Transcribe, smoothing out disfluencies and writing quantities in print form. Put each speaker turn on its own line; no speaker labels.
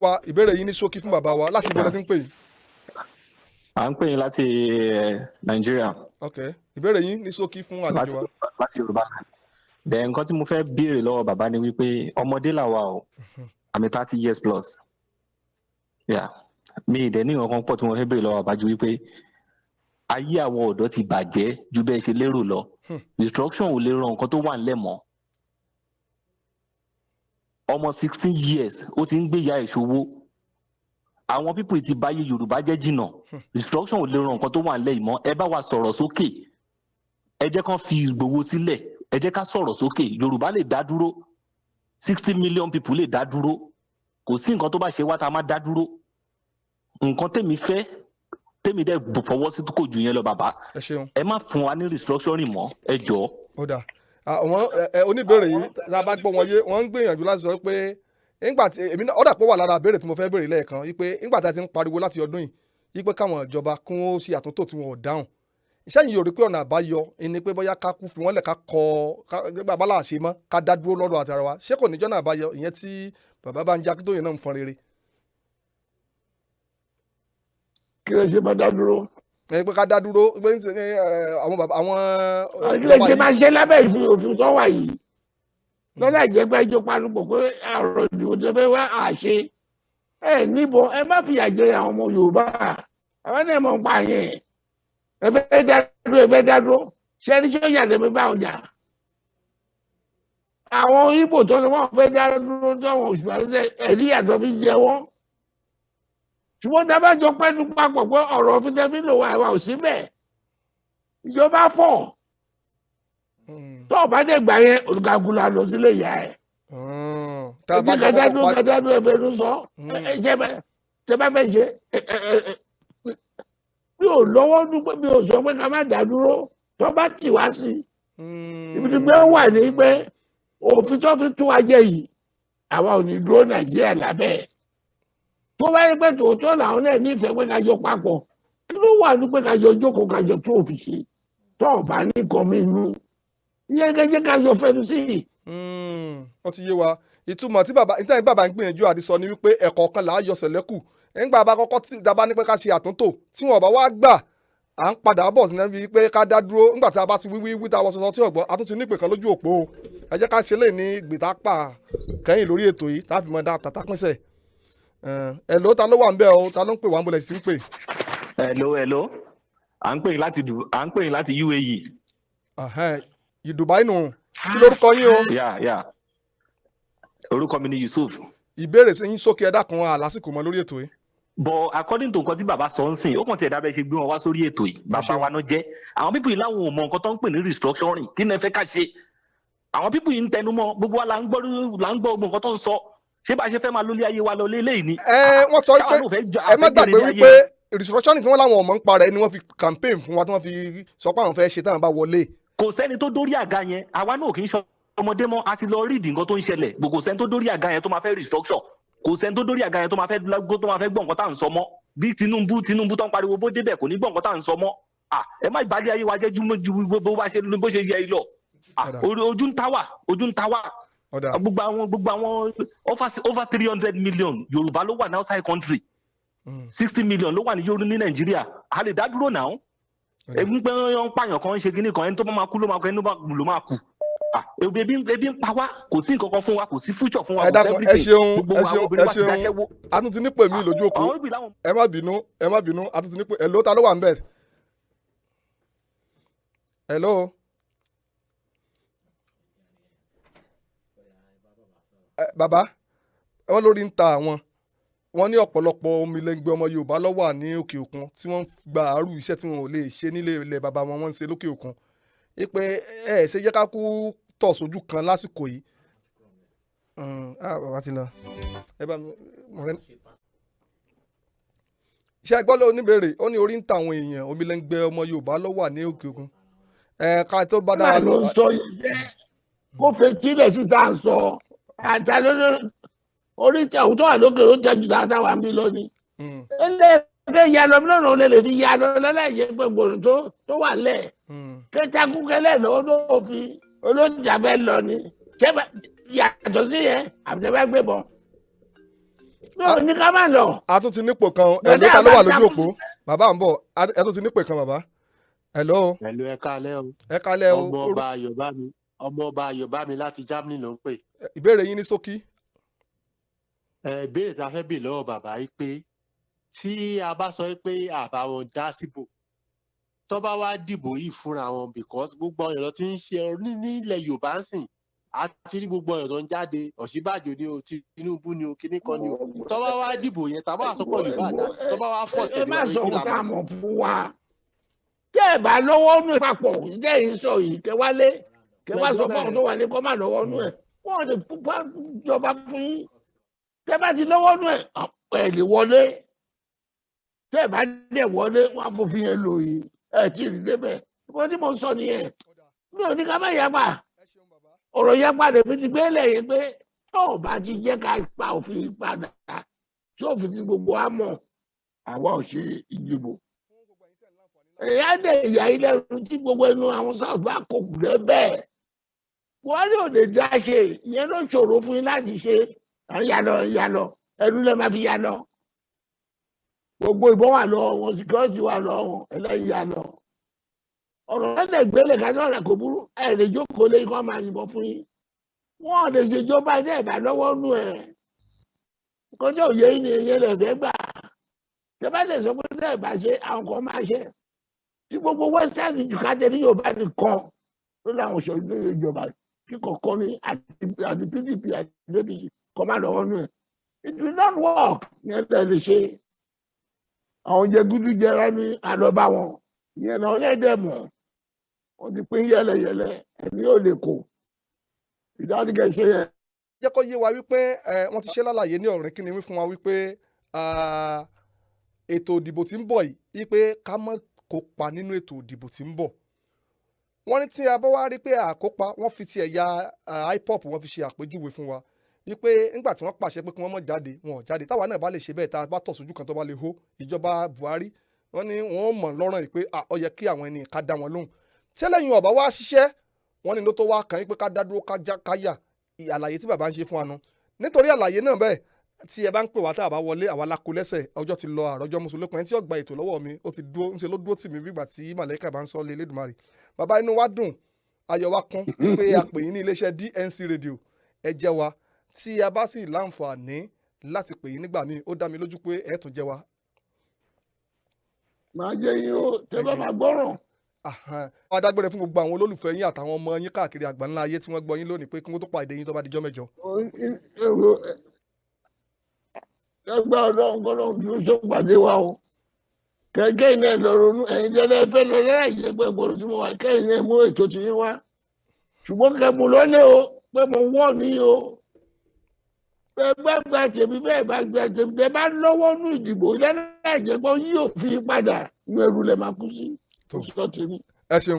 wa ìbéèrè yín ní ṣókí fún bàbá wa láti ìbéèrè tí ń pè yín.
À ń pè yín láti Nàìjíríà.
Ok, ìbéèrè yín ní ṣókí fún àlejò wa.
Láti Yorùbá. Then nǹkan tí mo fẹ́ béèrè lọ́wọ́ bàbá ni wípé ọmọdé làwa o, àmì 30 years plus. Yeah. Mi ìdẹ̀ ní nǹkan pọ̀ tí mo fẹ́ béèrè lọ́wọ́ bàbá ju wípé ayé àwọn ọ̀dọ́ ti bàjẹ́ ju bẹ́ẹ̀ ṣe lérò lọ. Restructuring ò lè ran nǹkan tó wà ńlẹ̀ mọ́. Ọmọ 16 years ó ti ń gbé ìyá ìṣòwò. Àwọn pípò ti báyé Yorùbá jẹ́ jìnnà. Restructuring ò lè ran nǹkan tó wà ńlẹ̀ mọ́. Ẹ bá wa sọ̀rọ̀ sókè. Ẹ jẹ́ kán fi Ìgbòho sílẹ̀. Ẹ jẹ́ ká sọ̀rọ̀ sókè. Yorùbá lè dá dúró. 60 million people lè dá dúró. Kò sí nǹkan tó bá ṣe wá tá a máa dá dúró. Nǹkan tèmi fẹ́ tèmi dẹ̀ fọwọ́ sí kò jù yẹn lọ bàbá. Ẹ má fún wa ní restructuring mọ́. Ẹ jọ̀ọ́.
Ó dà. Àwọn oníbèrè yìí tá a bá gbọ́ wọn yé wọ́n ń gbìyànjú láti sọ pé nígbà tí èmi náà ọ̀dà pọ̀ wà lára béèrè tí mo fẹ́ béèrè lẹ́ẹ̀kan wípé nígbà tí a ti ń pariwo láti ọdún yìí wípé káwọn ìjọba kún ó ṣe àtúntò tí wọn ò dáhùn. Iṣẹ́ yìí yóò rí pé ọ̀nà àbáyọ ni pé bóyá ká kú fi wọ́n lẹ̀ ká kọ́ bàbá là ṣe mọ́ ká dá dúró lọ́dọ̀ àti ara wa. Ṣé kò ní jọ́nà àbáyọ ìyẹn tí bàbá Bánjí Akíntóyè náà ń fọn rere?
Kí ló ṣe máa dá dúró?
Pé ká dá dúró pé àwọn bàbá àwọn.
Kí ló ṣe máa ṣe lábẹ́ òfin tó wà yìí? Lọ́dà jẹ́ pé ẹjọ́ panupọ̀ pé ọ̀rọ̀ ìdìbò tó fẹ́ wá àṣe. Níbo ẹ má fìyà jẹ àwọn ọmọ Yorùbá. Àwọn náà mọ̀ ń pa yẹn. Ẹ fẹ́ dá dúró. Ṣé ẹni tí ó yà lẹ́mí bá ọjà? Àwọn Ìgbò tó ní wọ́n fẹ́ dá dúró tó àwọn òṣùpá ẹ̀rí àtọ́ fi jẹ wọ́n. Ṣùgbọ́n tá a bá jọ pẹ́ẹ́nu papọ̀ pé ọ̀rọ̀ òfin tẹ́ fi lò wá ìwà ò sí bẹ́ẹ̀. Ìjọba fọ̀. Tó o bá dé gbà yẹn olùkàgùnlà lọ sílé ìyá ẹ̀. Ẹjẹ́ kẹdádúró ẹ̀fẹ̀ ló sọ. Ṣé bá fẹ́ ṣe? Mi ò lọ́wọ́ dúpẹ́ mi ò sọ pé ká má dá dúró tó bá tì wá sí. Ibi tí pé wà ní pé òfin tó fi tún wa jẹ yìí àwa ò ní dúró Nàìjíríà lábẹ́ ẹ̀. Tó bá yẹ pé tòótọ́ làwọn náà nífẹ̀ẹ́ pé ká jọ papọ̀ kí ló wà ní pé ká jọ jókòó ká jọ tó òfin ṣe tó ọ̀bá ní kan mi nú ìyẹn kẹjẹ ká jọ fẹnu sí i.
Ó ti yé wa ìtumọ̀ tí bàbá ń gbìyànjú àti sọ ni wípé ẹ̀kọ́ kan là á yọ sẹ̀lẹ́kù nígbà bá kọ́kọ́ tí dábàá ní pé ká ṣe àtúntò tí wọn bá wá gbà à ń padà bọ̀ sí níbi pé ká dá dúró nígbà tí a bá ti wí táwọn sọsọ tí ọ̀gbọ́n a tún ti nípè kan lójú òpó ẹ jẹ́ ká ṣe lè ní gbìtápà kẹ́yìn lórí ètò yìí tá a fi mọ̀ dá tàtà pínṣẹ̀. Hello, ta ló wà ń bẹ̀ o ta ló ń pè wá ń bọ̀lẹ̀ sí ń pè.
Hello. À ń pè yín láti UAE.
Dubai nù kí lórúkọ yín o.
Yeah. Orúkọ mi ni Yusuf.
Ìbéèrè sí yín sókè ẹ̀dá kan lásìkò mọ́ lórí ètò yìí.
But according to nǹkan tí bàbá sọ ń sìn ó kàn ti ẹ̀dá bẹ́ẹ̀ ṣe gbé wọn wá sórí ètò yìí bàbá wa náà jẹ́ àwọn pípù yìí láwọn ò mọ nǹkan tó ń pè ní restructuring kí ni ẹ fẹ́ ká ṣe àwọn pípù yìí ń tẹnu mọ́ gbogbo wa là ń gbọ́ gbogbo nǹkan tó ń sọ ṣé bá a ṣe fẹ́ máa lólé ayé wa lọ lé léyìí ni.
Wọ́n sọ pé ẹ má gbàgbé wípé restructuring tí wọ́n láwọn ọmọ ń parẹ́ ni wọ́n fi campaign fún wa tí wọ́n fi sọ pé àwọn fẹ́ ṣe táwọn bá wọlé.
Kò sẹ́ni tó dórí àga yẹn àwa náà kì í ṣe ọmọdé mọ́ a ti lọ rí ìdí nǹkan tó ń ṣẹlẹ̀ kò sẹ́ni tó dórí àga yẹn tó máa fẹ́ restructure kò sẹ́ni tó dórí àga yẹn tó máa fẹ́ gbọ́ nǹkan tá à ń sọ mọ́ bí Tinubu tó ń pariwo bó débẹ̀ kò ní gbọ́ nǹkan tá à ń sọ mọ́ ẹ má ìbálẹ̀ ayé wa jẹ́ ju bó ṣe yẹ lọ ojú ń ta wá gbogbo àwọn over 300 million Yorùbá ló wà ní outside country 60 million ló wà ní Nàìjíríà a lè dá dúró náà ebi pé wọ́n pààyàn kan ń ṣe kíní kan ẹni tó máa kú ló máa kú ẹni ló máa kú ebi ń pa wá kò sí nǹkan kan fún wa kò sí future fún wa
kò sí everything ẹ ṣeun a tún ti ní pè mí lójú òpó ẹ má bínú a tún ti ní pè hello ta ló wà ń bẹ̀ hello. Bàbá wọn lórí ń ta àwọn wọn ní ọ̀pọ̀lọpọ̀ omilẹ́ngbẹ́ ọmọ Yorùbá ló wà ní òkè òkun tí wọ́n gba àárù iṣẹ́ tí wọn ò lè ṣe nílé ilẹ̀ bàbá wọn wọ́n ń ṣe lókè òkun pé ṣe jẹ́ ká kú tọ̀ sójú kan lásìkò yìí. Bàbá ti lọ ṣe ẹgbọ́n ló níbèrè ó ní orí ń ta àwọn èèyàn omilẹ́ngbẹ́ ọmọ Yorùbá ló wà ní òkè òkun ká tó bá dára
lọ sọ yẹ kó fẹ́ tílẹ̀ sí tá à ń sọ àtàlódé orí tẹ òun tó wà lókè ó tẹ jù dáadáa wà mí lónìí. ẹlẹ́ẹ̀kẹ́ ìyànà mìíràn ò lè fi ìyànà lọ́láyé gbogbo tó wà lẹ̀. kẹtakú kẹlẹ́ lọ́wọ́ ló fi olójà fẹ́ lọ ni yàtọ̀ sí yẹn àbùtẹ́fẹ́ gbé bọ̀. mi ò ní ká má lọ.
a tún ti nípò kan
Bọ̀dá
ẹ̀ló ta ló wà lójú
àbá
òpó bàbá ń bọ̀ ẹ tún ti nípò kan bàbá ẹ̀ló
Pẹ̀lú ẹ káalẹ́ o.
ẹ kálẹ̀ o
Ọmọ ọba Ayọ̀bámi láti Germany ló ń pè.
ìbéèrè yín ní ṣókí.
Ìbéèrè tá a fẹ́ bèèrè lọ́wọ́ bàbá yìí pé tí a bá sọ pé àbá wọn dá síbò tó bá wá dìbò yìí fúnra wọn because gbogbo ọ̀yàn lọ ti ń ṣe nílẹ̀ Yorùbá ń sìn àti rí gbogbo ọ̀yàn tó ń jáde Ọ̀ṣínbàjò ni o Tinubu ni o kíní kan ni o tó bá wá dìbò yẹn tá a bá sọpọ̀ Yorùbá dá tó bá wá fọ̀
ẹ
tẹ̀lé
má
wọn
sọ
kí la
ká
máa sọ.
mọ̀ fún wa. tẹ́ ẹ bá lọ́wọ́ nú ẹ papọ̀ jẹ́ yìí sọ yìí kẹ wálé kẹ wá sọ fún àwọn tó wà ní kọ́ má lọ́wọ́ nú ẹ wọ́n lè pupa jọba fún yín. tẹ́ bá ti lọ́wọ́ nú ẹ ẹ lè wọlé tẹ́ ẹ bá dẹ̀ wọlé wọ́n á fòfin yẹn lò yìí ẹ tí ì rí débẹ̀ wọ́n tí mo sọ nìyẹn mi ò ní ká má yapa ọ̀rọ̀ yapa lèmi ti gbé lẹ́yìn pé tó o bá ti jẹ́ ká pa òfin padà tí òfin ti gbogbo á mọ̀ àwa ò ṣe ìdìbò. èyí dé ìyá ilé ẹnu tí gbogbo ẹnu àwọn south bá kò kù lẹ bẹ́ẹ̀ wọ́n ní ò lè dá ṣe ìyẹn ló ṣòro fún yín láti ṣe ìyàlọ ẹnu lẹ máa fi yàlọ gbogbo ìbọn wà lọ́wọ́ wọn security wà lọ́wọ́ wọn ẹlẹ́yìn yàlọ ọ̀rọ̀ ẹ̀dẹ̀ gbélé kájọ́ rẹ̀ kò burú ẹ̀ lè jókòó lé kó máa yìnbọn fún yín wọ́n lè ṣèjọba ẹ̀dẹ̀ ìbá lọ́wọ́ nù ẹ̀ kọjá òye yìí ni èyí lè fẹ́ gbà tẹ́bá lè sọ pé tẹ́ ẹ̀ bá ṣe àwọn kan máa ṣe tí gbogbo western educated ní Yorùbá nìkan ló láwọn òṣèlú ní ìjọba kíkọ̀kọ́ ní àti PDP àti APC kọ́ máa lọ́wọ́ nù ẹ̀ it will not work yẹn tẹ̀ lè ṣe àwọn jẹgúdú jẹrẹ ní àlọ́bá wọn ìyẹn náà lẹ́dẹ̀ mọ̀ wọ́n ti pín yẹlẹyẹlẹ ẹ̀mí ò lè kó ìdánilẹ̀ ṣe yẹn.
jẹ́ kó yé wa wípé wọ́n ti ṣe lálàyé ní ọ̀rìn kí ni wí fún wa wípé ètò ìdìbò tí ń bọ̀ yìí wípé ká má kópa nínú ètò ìdìbò tí ń bọ̀ wọ́n ní tí a bá wá rí pé àkópa wọ́n fi ti ẹ̀yà IPOB wọ́n fi ṣe àpèjúwe fún wa wípé nígbà tí wọ́n pàṣẹ pé kí wọ́n má jáde wọn ò jáde táwa náà bá lè ṣe bẹ́ẹ̀ tá a bá tọ̀ sójú kan tó bá lè hó ìjọba Buhari wọ́n ní wọ́n mọ̀ lọ́rùn yìí pé ó yẹ kí àwọn ẹni ká dá wọn lóhùn tẹ́lẹ̀yìn ọ̀bá wá ṣiṣẹ́ wọ́n ní ló tó wá kàn yín pé ká dá dúró káyà àlàyé tí bàbá ń ṣe fún wa nu nítorí àlàyé náà bẹ́ẹ̀ tí ẹ bá ń pè wá tá a bá wọlé àwa lákò lẹ́sẹ̀ ọjọ́ ti lọ àròjọ mùsùlùmí ẹni tí ó gba ètò lọ́wọ́ mi ó ti dúró ńṣe ló dúró tì mí bígbà tí màlẹ́kà bá ń sọ lé Elédùmarè bàbá inú wa dùn ayọ̀ wa kún pé a pè yín ní iléeṣẹ́ DNC radio ẹ jẹ́ wa tí a bá sì láǹfààní láti pè yín nígbà míì ó dá mi lójú pé ẹ tún jẹ́ wa.
màá jẹ́ yín o tẹ́ bá máa gbọ́ràn.
wọ́n adágbére fún gbogbo àwọn olólùfẹ́ yín àtàwọn ọmọ yín káàkiri àgbáńlá ayé tí wọ́n gbọ́ yín lónìí pé kí wọ́n tó pàdé yín tó bá dijọ́ mẹ́jọ.
ẹgbẹ́ ọlọ́run kọ́lọ́run tí ó ṣọ́pàdé wa o kẹ́kẹ́ iná ẹ̀ lọ ronú ẹ̀yin jẹ́lẹ́ fẹ́ lọ lẹ́rà ìjẹ́gbẹ́ gbọ́dọ̀ tí mo wà kẹ́yìn náà mú ètò tí yín wá ṣùgbọ́n kẹ́ mo lọ́lé o pé mo wọ́ ní o bẹ́ẹ̀ gba tèmi bẹ́ẹ̀ bá gba tèmi bẹ́ẹ̀ bá lọ́wọ́ nú ìdìbò lẹ́rà ìjẹ́gbẹ́ yóò fi padà inú ẹrù lẹ́ máa kú sí.
ẹ ṣeun.